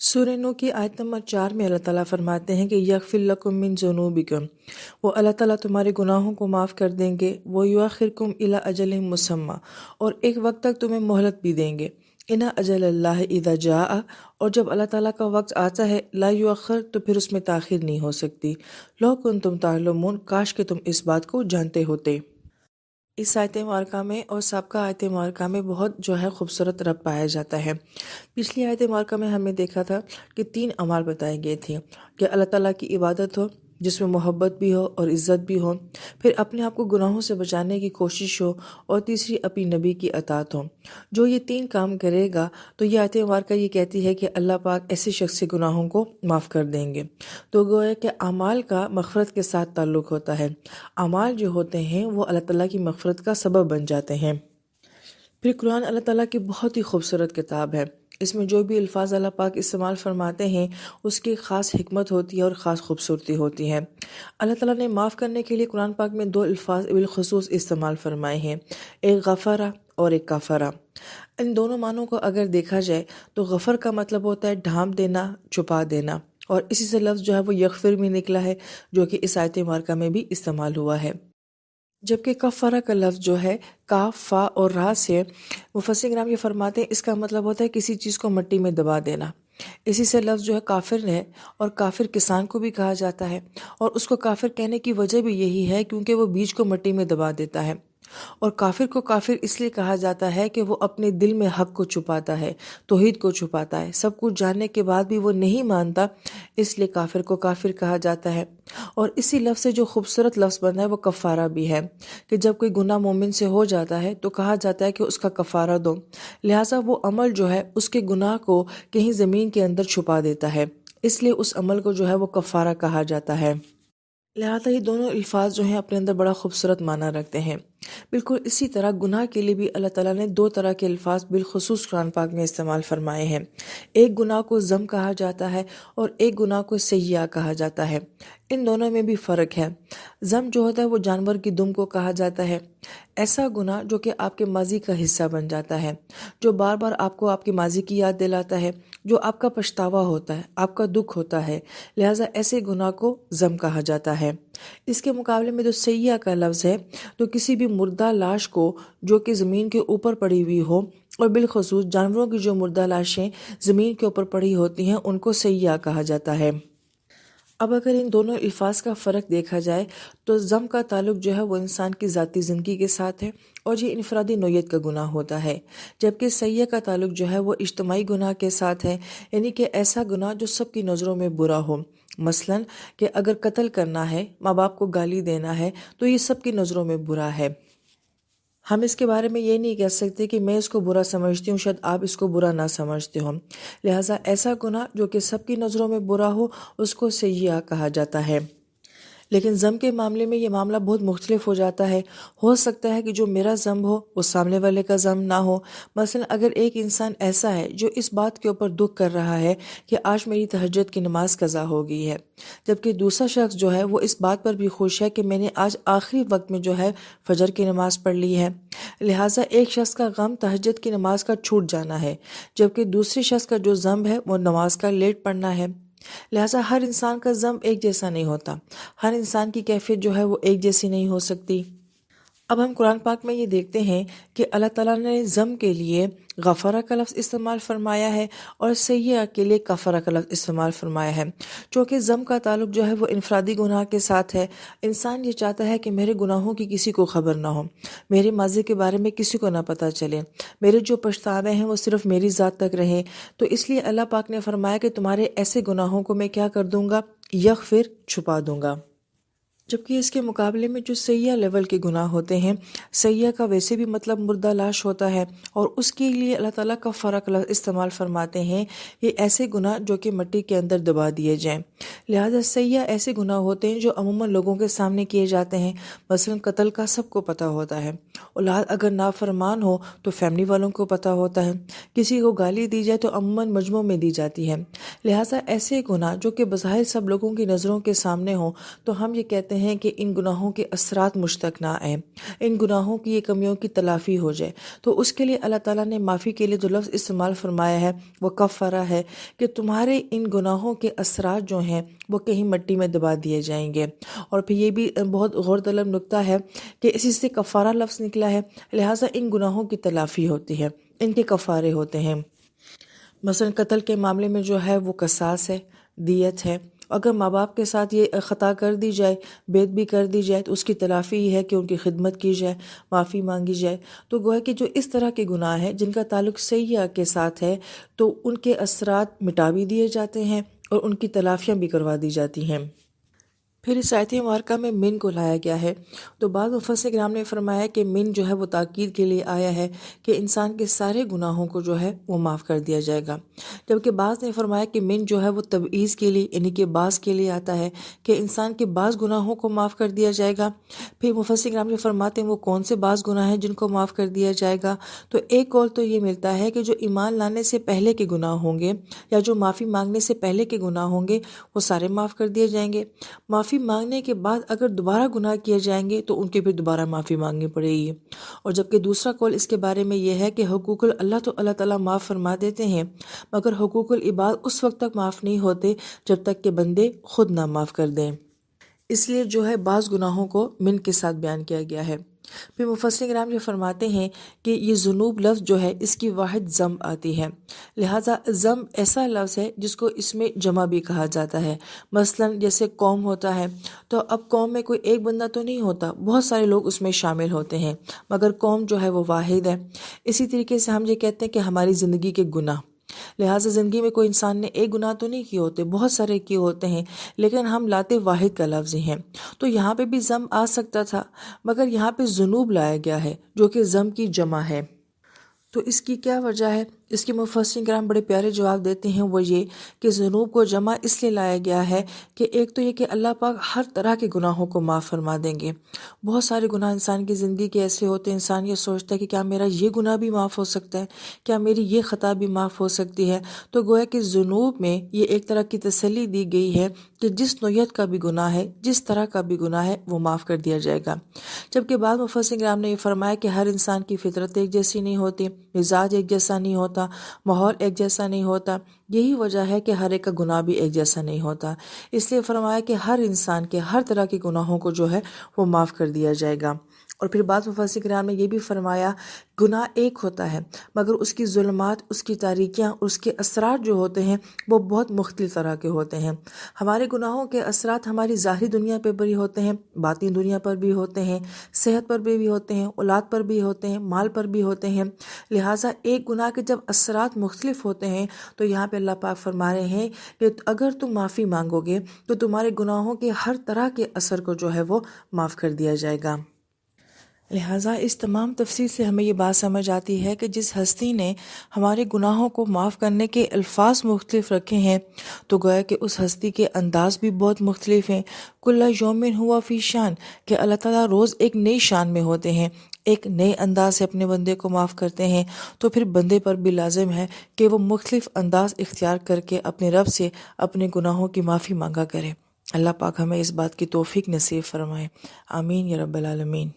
سورہ نو کی آیت نمبر 4 میں اللہ تعالیٰ فرماتے ہیں کہ یغفر لکم من ذنوبکم، وہ اللہ تعالیٰ تمہارے گناہوں کو معاف کر دیں گے، وہ یؤخرکم الی اجل مسمی، اور ایک وقت تک تمہیں مہلت بھی دیں گے۔ ان اجل اللہ اذا جاء، اور جب اللہ تعالیٰ کا وقت آتا ہے لا یؤخر، تو پھر اس میں تاخیر نہیں ہو سکتی۔ لو کنتم تعلمون، کاش کہ تم اس بات کو جانتے ہوتے۔ اس آیت مبارکہ میں اور سابقہ آیت مبارکہ میں بہت خوبصورت ربط پایا جاتا ہے۔ پچھلی آیت مبارکہ میں ہم نے دیکھا تھا کہ 3 اعمال بتائے گئے تھے کہ اللہ تعالیٰ کی عبادت ہو جس میں محبت بھی ہو اور عزت بھی ہو، پھر اپنے آپ کو گناہوں سے بچانے کی کوشش ہو، اور تیسری اپنی نبی کی اطاعت ہو۔ جو یہ 3 کام کرے گا تو یہ آیت مبارکہ یہ کہتی ہے کہ اللہ پاک ایسے شخص سے گناہوں کو معاف کر دیں گے۔ تو گویا کہ اعمال کا مغفرت کے ساتھ تعلق ہوتا ہے۔ اعمال جو ہوتے ہیں وہ اللہ تعالیٰ کی مغفرت کا سبب بن جاتے ہیں۔ پھر قرآن اللہ تعالیٰ کی بہت ہی خوبصورت کتاب ہے۔ اس میں جو بھی الفاظ اللہ پاک استعمال فرماتے ہیں اس کی خاص حکمت ہوتی ہے اور خاص خوبصورتی ہوتی ہے۔ اللہ تعالیٰ نے معاف کرنے کے لیے قرآن پاک میں 2 الفاظ بالخصوص استعمال فرمائے ہیں، ایک غفرہ اور ایک کفرہ۔ ان دونوں معنوں کو اگر دیکھا جائے تو غفر کا مطلب ہوتا ہے ڈھانپ دینا، چھپا دینا، اور اسی سے لفظ جو ہے وہ یغفر بھی نکلا ہے جو کہ اس آیت مبارکہ میں بھی استعمال ہوا ہے۔ جبکہ کفارہ کا لفظ جو ہے کاف، فا اور را سے، مفسرین کرام یہ فرماتے ہیں اس کا مطلب ہوتا ہے کسی چیز کو مٹی میں دبا دینا۔ اسی سے لفظ جو ہے کافر ہے، اور کافر کسان کو بھی کہا جاتا ہے، اور اس کو کافر کہنے کی وجہ بھی یہی ہے کیونکہ وہ بیج کو مٹی میں دبا دیتا ہے۔ اور کافر کو کافر اس لیے کہا جاتا ہے کہ وہ اپنے دل میں حق کو چھپاتا ہے، توحید کو چھپاتا ہے، سب کچھ جاننے کے بعد بھی وہ نہیں مانتا، اس لیے کافر کو کافر کہا جاتا ہے۔ اور اسی لفظ سے جو خوبصورت لفظ بنا ہے وہ کفارہ بھی ہے کہ جب کوئی گناہ مومن سے ہو جاتا ہے تو کہا جاتا ہے کہ اس کا کفارہ دو، لہٰذا وہ عمل جو ہے اس کے گناہ کو کہیں زمین کے اندر چھپا دیتا ہے، اس لیے اس عمل کو جو ہے وہ کفارہ کہا جاتا ہے۔ لہٰذا یہ دونوں الفاظ جو ہیں اپنے اندر بڑا خوبصورت معنی رکھتے ہیں۔ بالکل اسی طرح گناہ کے لیے بھی اللہ تعالیٰ نے 2 طرح کے الفاظ بالخصوص قرآن پاک میں استعمال فرمائے ہیں۔ ایک گناہ کو ذم کہا جاتا ہے اور ایک گناہ کو سیئہ کہا جاتا ہے۔ ان دونوں میں بھی فرق ہے۔ ذم جو ہوتا ہے وہ جانور کی دم کو کہا جاتا ہے، ایسا گناہ جو کہ آپ کے ماضی کا حصہ بن جاتا ہے، جو بار بار آپ کو آپ کی ماضی کی یاد دلاتا ہے، جو آپ کا پچھتاوا ہوتا ہے، آپ کا دکھ ہوتا ہے، لہٰذا ایسے گناہ کو ذم کہا جاتا ہے۔ اس کے مقابلے میں جو سیئہ کا لفظ ہے تو کسی بھی مردہ لاش کو جو کہ زمین کے اوپر پڑی ہوئی ہو، اور بالخصوص جانوروں کی جو مردہ لاشیں زمین کے اوپر پڑی ہوتی ہیں ان کو سیئہ کہا جاتا ہے۔ اب اگر ان دونوں الفاظ کا فرق دیکھا جائے تو ذم کا تعلق جو ہے وہ انسان کی ذاتی زندگی کے ساتھ ہے اور یہ انفرادی نوعیت کا گناہ ہوتا ہے، جبکہ سیئہ کا تعلق جو ہے وہ اجتماعی گناہ کے ساتھ ہے، یعنی کہ ایسا گناہ جو سب کی نظروں میں برا ہو۔ مثلاً کہ اگر قتل کرنا ہے، ماں باپ کو گالی دینا ہے، تو یہ سب کی نظروں میں برا ہے۔ ہم اس کے بارے میں یہ نہیں کہہ سکتے کہ میں اس کو برا سمجھتی ہوں، شاید آپ اس کو برا نہ سمجھتے ہوں، لہٰذا ایسا گناہ جو کہ سب کی نظروں میں برا ہو اس کو سیئہ کہا جاتا ہے۔ لیکن ذم کے معاملے میں یہ معاملہ بہت مختلف ہو جاتا ہے۔ ہو سکتا ہے کہ جو میرا ذنب ہو وہ سامنے والے کا ذنب نہ ہو۔ مثلا اگر ایک انسان ایسا ہے جو اس بات کے اوپر دکھ کر رہا ہے کہ آج میری تہجد کی نماز قضا ہو گئی ہے، جبکہ دوسرا شخص جو ہے وہ اس بات پر بھی خوش ہے کہ میں نے آج آخری وقت میں جو ہے فجر کی نماز پڑھ لی ہے، لہٰذا ایک شخص کا غم تہجد کی نماز کا چھوٹ جانا ہے، جبکہ دوسرے شخص کا جو ذنب ہے وہ نماز کا لیٹ پڑھنا ہے۔ لہٰذا ہر انسان کا ذنب ایک جیسا نہیں ہوتا، ہر انسان کی کیفیت جو ہے وہ ایک جیسی نہیں ہو سکتی۔ اب ہم قرآن پاک میں یہ دیکھتے ہیں کہ اللہ تعالیٰ نے ذم کے لیے غفرہ کا لفظ استعمال فرمایا ہے اور سیئہ کے لیے کفرہ کا لفظ استعمال فرمایا ہے۔ چونکہ ذم کا تعلق جو ہے وہ انفرادی گناہ کے ساتھ ہے، انسان یہ چاہتا ہے کہ میرے گناہوں کی کسی کو خبر نہ ہو، میرے ماضی کے بارے میں کسی کو نہ پتہ چلے، میرے جو پچھتاوے ہیں وہ صرف میری ذات تک رہیں، تو اس لیے اللہ پاک نے فرمایا کہ تمہارے ایسے گناہوں کو میں کیا کر دوں گا، یغفر، چھپا دوں گا۔ جبکہ اس کے مقابلے میں جو سیئہ لیول کے گناہ ہوتے ہیں، سیئہ کا ویسے بھی مطلب مردہ لاش ہوتا ہے، اور اس کے لیے اللہ تعالیٰ کا فرق استعمال فرماتے ہیں، یہ ایسے گناہ جو کہ مٹی کے اندر دبا دیے جائیں۔ لہٰذا سیئہ ایسے گناہ ہوتے ہیں جو عموماً لوگوں کے سامنے کیے جاتے ہیں، مثلاً قتل کا سب کو پتہ ہوتا ہے، اولاد اگر نافرمان ہو تو فیملی والوں کو پتہ ہوتا ہے، کسی کو گالی دی جائے تو عموماً مجمع میں دی جاتی ہے۔ لہٰذا ایسے گناہ جو کہ بظاہر سب لوگوں کی نظروں کے سامنے ہوں تو ہم یہ کہتے چاہتے ہیں کہ ان گناہوں کے اثرات مجھ تک نہ آئیں، ان گناہوں کی یہ کمیوں کی تلافی ہو جائے، تو اس کے لیے اللہ تعالیٰ نے معافی کے لیے جو لفظ استعمال فرمایا ہے وہ کفارہ ہے، کہ تمہارے ان گناہوں کے اثرات جو ہیں وہ کہیں مٹی میں دبا دیے جائیں گے۔ اور پھر یہ بھی بہت غور طلب نکتہ ہے کہ اسی سے کفارہ لفظ نکلا ہے، لہٰذا ان گناہوں کی تلافی ہوتی ہے، ان کے کفارے ہوتے ہیں۔ مثلا قتل کے معاملے میں جو ہے وہ قصاص ہے، دیت ہے۔ اگر ماں باپ کے ساتھ یہ خطا کر دی جائے، بید بھی کر دی جائے، تو اس کی تلافی یہ ہے کہ ان کی خدمت کی جائے، معافی مانگی جائے۔ تو گویا کہ جو اس طرح کے گناہ ہیں جن کا تعلق سیئہ کے ساتھ ہے، تو ان کے اثرات مٹا بھی دیے جاتے ہیں اور ان کی تلافیاں بھی کروا دی جاتی ہیں۔ پھر اس آیت مبارکہ میں من کو لایا گیا ہے، تو بعض مفسرین کرام نے فرمایا کہ من جو ہے وہ تاکید کے لیے آیا ہے کہ انسان کے سارے گناہوں کو جو ہے وہ معاف کر دیا جائے گا، جبکہ بعض نے فرمایا کہ من جو ہے وہ تبعیض کے لیے یعنی کہ بعض کے لیے آتا ہے کہ انسان کے بعض گناہوں کو معاف کر دیا جائے گا۔ پھر مفسرین کرام جو فرماتے ہیں وہ کون سے بعض گناہ ہیں جن کو معاف کر دیا جائے گا، تو ایک قول تو یہ ملتا ہے کہ جو ایمان لانے سے پہلے کے گناہ ہوں گے یا جو معافی مانگنے سے پہلے کے گناہ ہوں گے وہ سارے معاف کر دیے جائیں گے۔ معافی مانگنے کے بعد اگر دوبارہ گناہ کیے جائیں گے تو ان کے پھر دوبارہ معافی مانگنی پڑے گی۔ اور جبکہ دوسرا قول اس کے بارے میں یہ ہے کہ حقوق اللہ تو اللہ تعالیٰ معاف فرما دیتے ہیں، مگر حقوق العباد اس وقت تک معاف نہیں ہوتے جب تک کہ بندے خود نہ معاف کر دیں، اس لیے جو ہے بعض گناہوں کو من کے ساتھ بیان کیا گیا ہے۔ پھر مفسرین کرام یہ فرماتے ہیں کہ یہ ذنوب لفظ جو ہے اس کی واحد ذنب آتی ہے، لہٰذا ذنب ایسا لفظ ہے جس کو اس میں جمع بھی کہا جاتا ہے۔ مثلا جیسے قوم ہوتا ہے تو اب قوم میں کوئی ایک بندہ تو نہیں ہوتا، بہت سارے لوگ اس میں شامل ہوتے ہیں، مگر قوم جو ہے وہ واحد ہے۔ اسی طریقے سے ہم یہ کہتے ہیں کہ ہماری زندگی کے گناہ، لہٰذا زندگی میں کوئی انسان نے ایک گناہ تو نہیں کیے ہوتے، بہت سارے کیے ہوتے ہیں، لیکن ہم لاتے واحد کا لفظ ہی ہیں۔ تو یہاں پہ بھی ذنب آ سکتا تھا، مگر یہاں پہ ذنوب لایا گیا ہے جو کہ ذنب کی جمع ہے۔ تو اس کی کیا وجہ ہے؟ اس کے مفسرین کرام بڑے پیارے جواب دیتے ہیں، وہ یہ کہ ذنوب کو جمع اس لیے لایا گیا ہے کہ ایک تو یہ کہ اللہ پاک ہر طرح کے گناہوں کو معاف فرما دیں گے۔ بہت سارے گناہ انسان کی زندگی کے ایسے ہوتے ہیں، انسان یہ سوچتا ہے کہ کیا میرا یہ گناہ بھی معاف ہو سکتا ہے، کیا میری یہ خطا بھی معاف ہو سکتی ہے۔ تو گویا کہ ذنوب میں یہ ایک طرح کی تسلی دی گئی ہے کہ جس نوعیت کا بھی گناہ ہے، جس طرح کا بھی گناہ ہے، وہ معاف کر دیا جائے گا۔ جبکہ بعض مفسرین کرام نے یہ فرمایا کہ ہر انسان کی فطرت ایک جیسی نہیں ہوتی، مزاج ایک جیسا نہیں ہوتا، ماحول ایک جیسا نہیں ہوتا، یہی وجہ ہے کہ ہر ایک کا گناہ بھی ایک جیسا نہیں ہوتا۔ اس لیے فرمایا کہ ہر انسان کے ہر طرح کے گناہوں کو جو ہے وہ معاف کر دیا جائے گا۔ اور پھر بعض مفسرین کرام نے یہ بھی فرمایا گناہ ایک ہوتا ہے مگر اس کی ظلمات، اس کی تاریکیاں، اس کے اثرات جو ہوتے ہیں وہ بہت مختلف طرح کے ہوتے ہیں۔ ہمارے گناہوں کے اثرات ہماری ظاہری دنیا پہ بھی ہوتے ہیں، باطنی دنیا پر بھی ہوتے ہیں، صحت پر بھی ہوتے ہیں، اولاد پر بھی ہوتے ہیں، مال پر بھی ہوتے ہیں۔ لہٰذا ایک گناہ کے جب اثرات مختلف ہوتے ہیں تو یہاں پہ اللہ پاک فرما رہے ہیں کہ اگر تم معافی مانگو گے تو تمہارے گناہوں کے ہر طرح کے اثر کو جو ہے وہ معاف کر دیا جائے گا۔ لہٰذا اس تمام تفصیل سے ہمیں یہ بات سمجھ آتی ہے کہ جس ہستی نے ہمارے گناہوں کو معاف کرنے کے الفاظ مختلف رکھے ہیں تو گویا کہ اس ہستی کے انداز بھی بہت مختلف ہیں۔ کل یومن ہوا فی شان، کہ اللہ تعالیٰ روز ایک نئی شان میں ہوتے ہیں، ایک نئے انداز سے اپنے بندے کو معاف کرتے ہیں، تو پھر بندے پر بھی لازم ہے کہ وہ مختلف انداز اختیار کر کے اپنے رب سے اپنے گناہوں کی معافی مانگا کرے۔ اللہ پاک ہمیں اس بات کی توفیق نصیب فرمائے، آمین یا رب العالمین۔